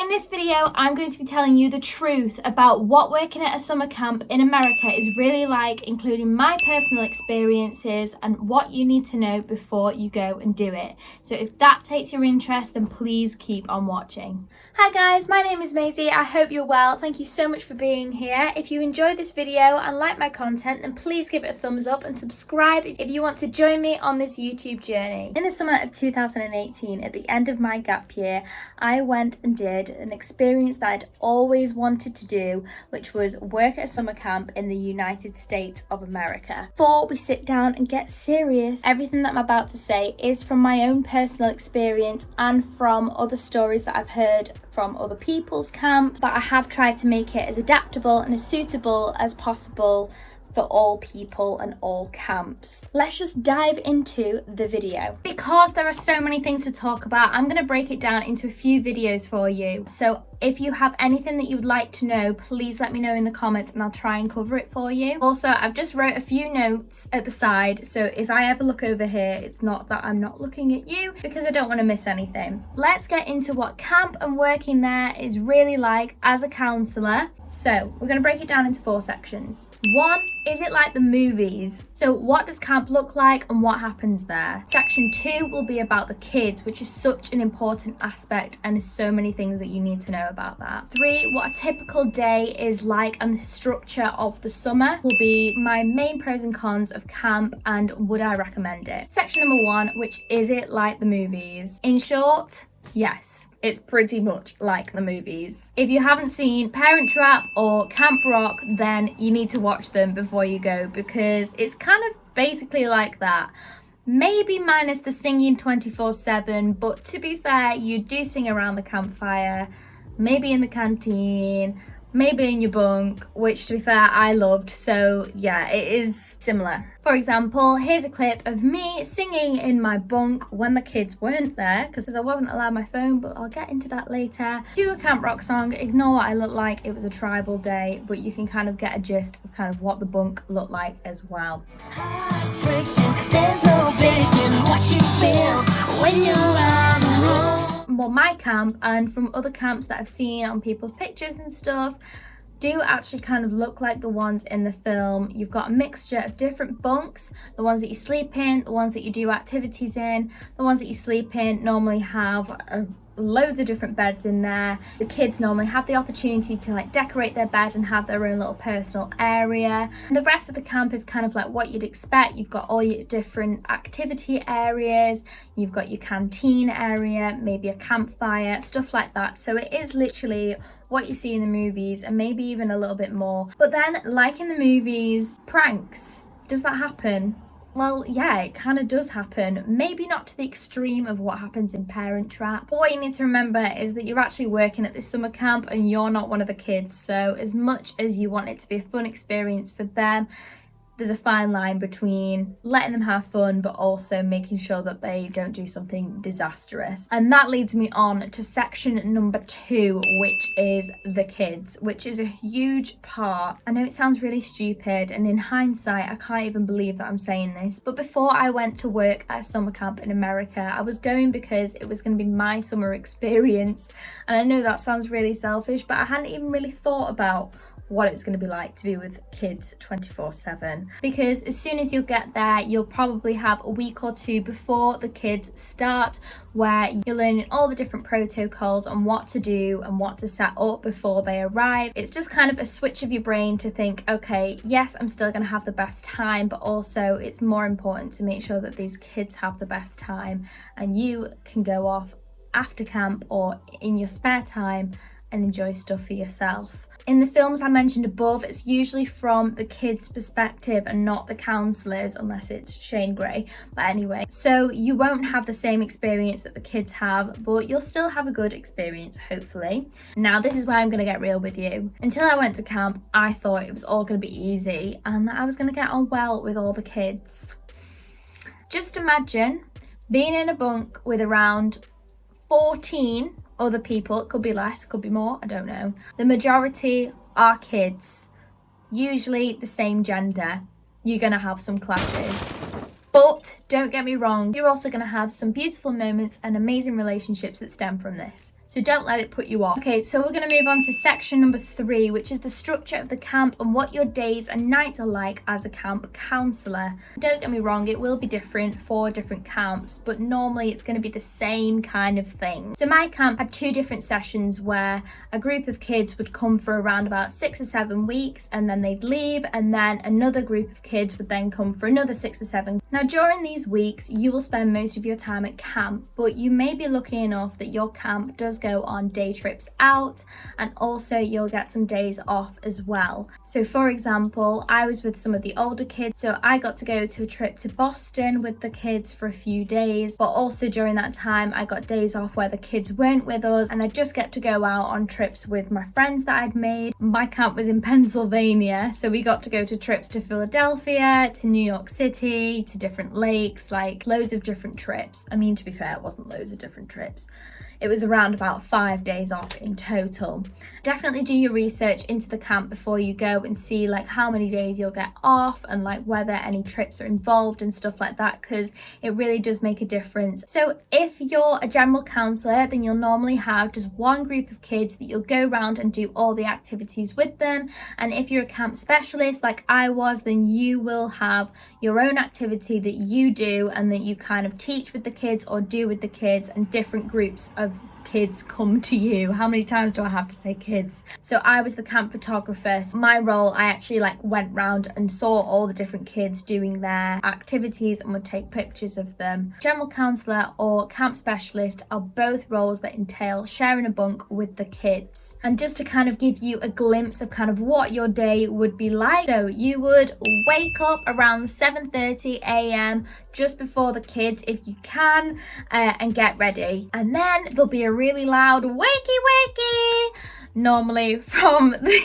In this video, I'm going to be telling you the truth about what working at a summer camp in America is really like, including my personal experiences and what you need to know before you go and do it. So if that takes your interest, then please keep on watching. Hi guys, my name is Maisie. I hope you're well. Thank you so much for being here. If you enjoyed this video and like my content, then please give it a thumbs up and subscribe if you want to join me on this YouTube journey. In the summer of 2018, at the end of my gap year, I went and did an experience that I'd always wanted to do, which was work at a summer camp in the United States of America. Before we sit down and get serious, everything that I'm about to say is from my own personal experience and from other stories that I've heard from other people's camps, but I have tried to make it as adaptable and as suitable as possible for all people and all camps. Let's just dive into the video. Because there are so many things to talk about, I'm going to break it down into a few videos for you. So if you have anything that you would like to know, please let me know in the comments and I'll try and cover it for you. Also, I've just wrote a few notes at the side, so if I ever look over here, it's not that I'm not looking at you, because I don't want to miss anything. Let's get into what camp and working there is really like as a counsellor. So we're going to break it down into 4 sections. 1, is it like the movies? So what does camp look like and what happens there? Section 2 will be about the kids, which is such an important aspect and there's so many things that you need to know about that. 3, what a typical day is like and the structure of the summer will be my main pros and cons of camp and would I recommend it. Section number 1, which is it like the movies? In short, yes. It's pretty much like the movies. If you haven't seen Parent Trap or Camp Rock, then you need to watch them before you go, because it's kind of basically like that. Maybe minus the singing 24/7, but to be fair, you do sing around the campfire, maybe in the canteen, maybe in your bunk, which to be fair, I loved. So yeah, it is similar. For example, here's a clip of me singing in my bunk when the kids weren't there, because I wasn't allowed my phone, but I'll get into that later. Do a Camp Rock song, ignore what I look like, it was a tribal day, but you can kind of get a gist of kind of what the bunk looked like as well. There's no breaking what you feel when you're on the road. Well, my camp and from other camps that I've seen on people's pictures and stuff do actually kind of look like the ones in the film. You've got a mixture of different bunks, the ones that you sleep in, the ones that you do activities in. The ones that you sleep in normally have loads of different beds in there. The kids normally have the opportunity to like decorate their bed and have their own little personal area. And the rest of the camp is kind of like what you'd expect. You've got all your different activity areas, you've got your canteen area, maybe a campfire, stuff like that. So it is literally what you see in the movies and maybe even a little bit more. But then, like in the movies, pranks, does that happen? Well, yeah, it kind of does happen. Maybe not to the extreme of what happens in Parent Trap. But what you need to remember is that you're actually working at this summer camp and you're not one of the kids. So as much as you want it to be a fun experience for them, there's a fine line between letting them have fun but also making sure that they don't do something disastrous. And that leads me on to section number 2, which is the kids, which is a huge part. I know it sounds really stupid, and in hindsight I can't even believe that I'm saying this, but before I went to work at a summer camp in America, I was going because it was going to be my summer experience. And I know that sounds really selfish, but I hadn't even really thought about what it's going to be like to be with kids 24/7, because as soon as you get there, you'll probably have a week or 2 before the kids start where you're learning all the different protocols on what to do and what to set up before they arrive. It's just kind of a switch of your brain to think, okay, yes, I'm still going to have the best time, but also it's more important to make sure that these kids have the best time and you can go off after camp or in your spare time and enjoy stuff for yourself. In the films I mentioned above, it's usually from the kids' perspective and not the counsellors, unless it's Shane Gray. But anyway, so you won't have the same experience that the kids have, but you'll still have a good experience, hopefully. Now, this is where I'm going to get real with you. Until I went to camp, I thought it was all going to be easy and that I was going to get on well with all the kids. Just imagine being in a bunk with around 14 other people. It could be less, it could be more, I don't know. The majority are kids, usually the same gender. You're gonna have some clashes, but don't get me wrong, you're also gonna have some beautiful moments and amazing relationships that stem from this. so don't let it put you off. Okay, so we're going to move on to section number 3, which is the structure of the camp and what your days and nights are like as a camp counsellor. Don't get me wrong, it will be different for different camps, but normally it's going to be the same kind of thing. So my camp had 2 different sessions where a group of kids would come for around about 6 or 7 weeks and then they'd leave, and then another group of kids would then come for another 6 or 7. Now during these weeks you will spend most of your time at camp, but you may be lucky enough that your camp does go on day trips out, and also you'll get some days off as well. So for example, I was with some of the older kids, so I got to go to a trip to Boston with the kids for a few days, but also during that time I got days off where the kids weren't with us, and I just get to go out on trips with my friends that I'd made. My camp was in Pennsylvania, so we got to go to trips to Philadelphia, to New York City, to different lakes, like loads of different trips. I mean, to be fair, it wasn't loads of different trips. It was around about 5 days off in total. Definitely do your research into the camp before you go and see like how many days you'll get off and like whether any trips are involved and stuff like that, because it really does make a difference. So if you're a general counsellor, then you'll normally have just one group of kids that you'll go around and do all the activities with them. And if you're a camp specialist like I was, then you will have your own activity that you do and that you kind of teach with the kids or do with the kids, and different groups of kids come to you. How many times do I have to say kids? So I was the camp photographer. So my role, I actually like went round and saw all the different kids doing their activities and would take pictures of them. General counsellor or camp specialist are both roles that entail sharing a bunk with the kids. And just to kind of give you a glimpse of kind of what your day would be like, so you would wake up around 7:30 a.m. just before the kids if you can, and get ready, and then there'll be a really loud wakey normally from the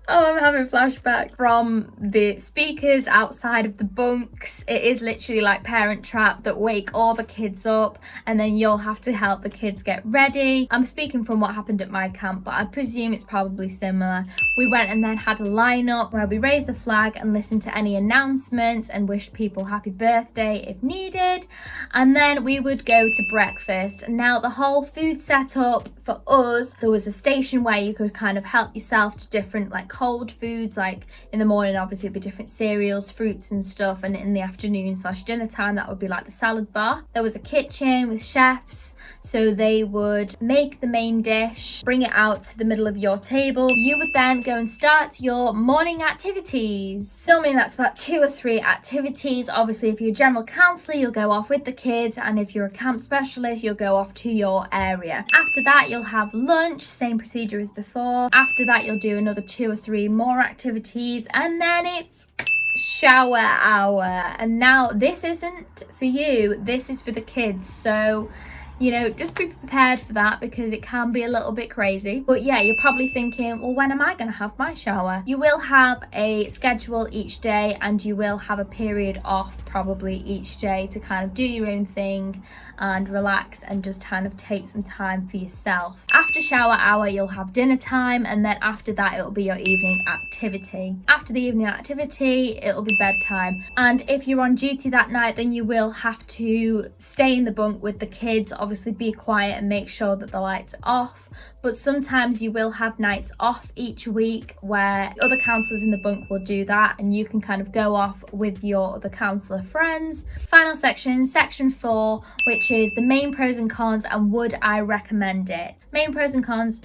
oh, I'm having a flashback from the speakers outside of the bunks. It is literally like Parent Trap that wake all the kids up, and then you'll have to help the kids get ready. I'm speaking from what happened at my camp, but I presume it's probably similar. We went and then had a lineup where we raised the flag and listened to any announcements and wished people happy birthday if needed, and then we would go to breakfast. Now the whole food setup for us, there was a station where you could kind of help yourself to different like cold foods. Like in the morning obviously it'd be different cereals, fruits and stuff, and in the afternoon / dinner time that would be like the salad bar. There was a kitchen with chefs, so they would make the main dish, bring it out to the middle of your table. You would then go and start your morning activities. Normally that's about 2 or 3 activities. Obviously if you're a general counsellor you'll go off with the kids, and if you're a camp specialist you'll go off to your area. After that you'll have lunch, same procedure as before. After that you'll do another 2 or 3 more activities, and then it's shower hour. And now this isn't for you, this is for the kids, so you know, just be prepared for that because it can be a little bit crazy. But yeah, you're probably thinking, well, when am I going to have my shower? You will have a schedule each day, and you will have a period off probably each day to kind of do your own thing and relax and just kind of take some time for yourself. After shower hour you'll have dinner time, and then after that it'll be your evening activity. After the evening activity it'll be bedtime, and if you're on duty that night then you will have to stay in the bunk with the kids. Obviously be quiet and make sure that the lights are off, but sometimes you will have nights off each week where other counsellors in the bunk will do that, and you can kind of go off with your other counsellor friends. Final section, section 4, which is the main pros and cons and would I recommend it. Main pros and cons: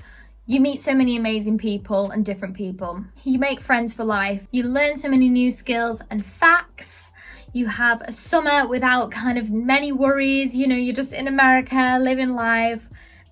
you meet so many amazing people and different people. You make friends for life. You learn so many new skills and facts. You have a summer without kind of many worries. You know, you're just in America living life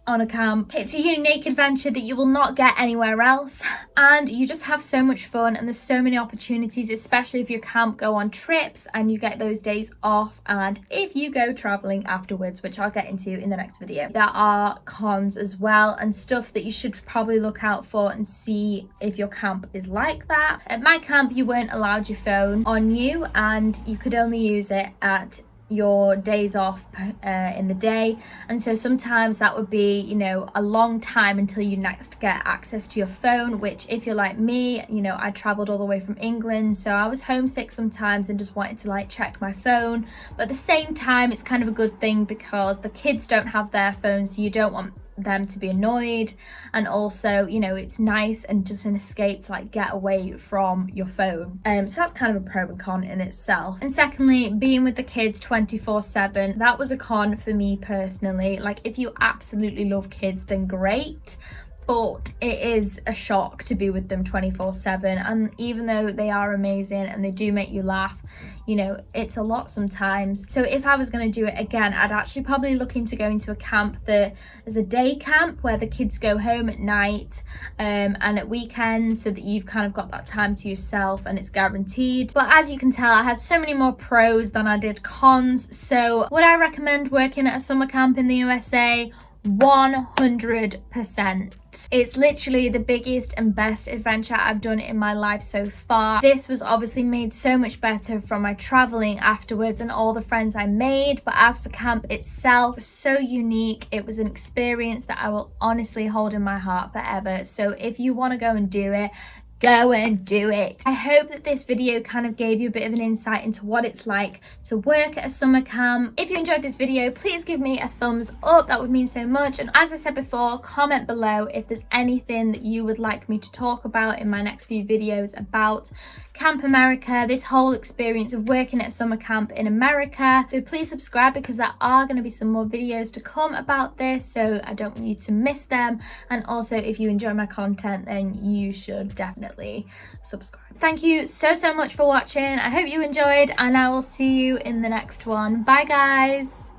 on a camp. It's a unique adventure that you will not get anywhere else, and you just have so much fun, and there's so many opportunities, especially if your camp go on trips and you get those days off, and if you go traveling afterwards, which I'll get into in the next video. There are cons as well and stuff that you should probably look out for and see if your camp is like that. At my camp you weren't allowed your phone on you, and you could only use it at your days off in the day, and so sometimes that would be, you know, a long time until you next get access to your phone, which if you're like me, you know, I traveled all the way from England, so I was homesick sometimes and just wanted to like check my phone. But at the same time it's kind of a good thing because the kids don't have their phones, so you don't want them to be annoyed, and also, you know, it's nice and just an escape to like get away from your phone. So that's kind of a pro and con in itself. And secondly, being with the kids 24/7, that was a con for me personally. Like, if you absolutely love kids, then great, but it is a shock to be with them 24/7. And even though they are amazing and they do make you laugh, you know, it's a lot sometimes. So if I was going to do it again, I'd actually probably look into going to a camp that is a day camp where the kids go home at night and at weekends, so that you've kind of got that time to yourself and it's guaranteed. But as you can tell, I had so many more pros than I did cons. So would I recommend working at a summer camp in the USA? 100%. It's literally the biggest and best adventure I've done in my life so far. This was obviously made so much better from my traveling afterwards and all the friends I made, but as for camp itself, it was so unique. It was an experience that I will honestly hold in my heart forever. So if you want to go and do it, go and do it. I hope that this video kind of gave you a bit of an insight into what it's like to work at a summer camp. If you enjoyed this video, please give me a thumbs up. That would mean so much. And as I said before, comment below if there's anything that you would like me to talk about in my next few videos about Camp America, this whole experience of working at a summer camp in America. So please subscribe, because there are going to be some more videos to come about this, so I don't want you to miss them. And also, if you enjoy my content, then you should definitely subscribe. Thank you so much for watching. I hope you enjoyed, and I will see you in the next one. Bye guys.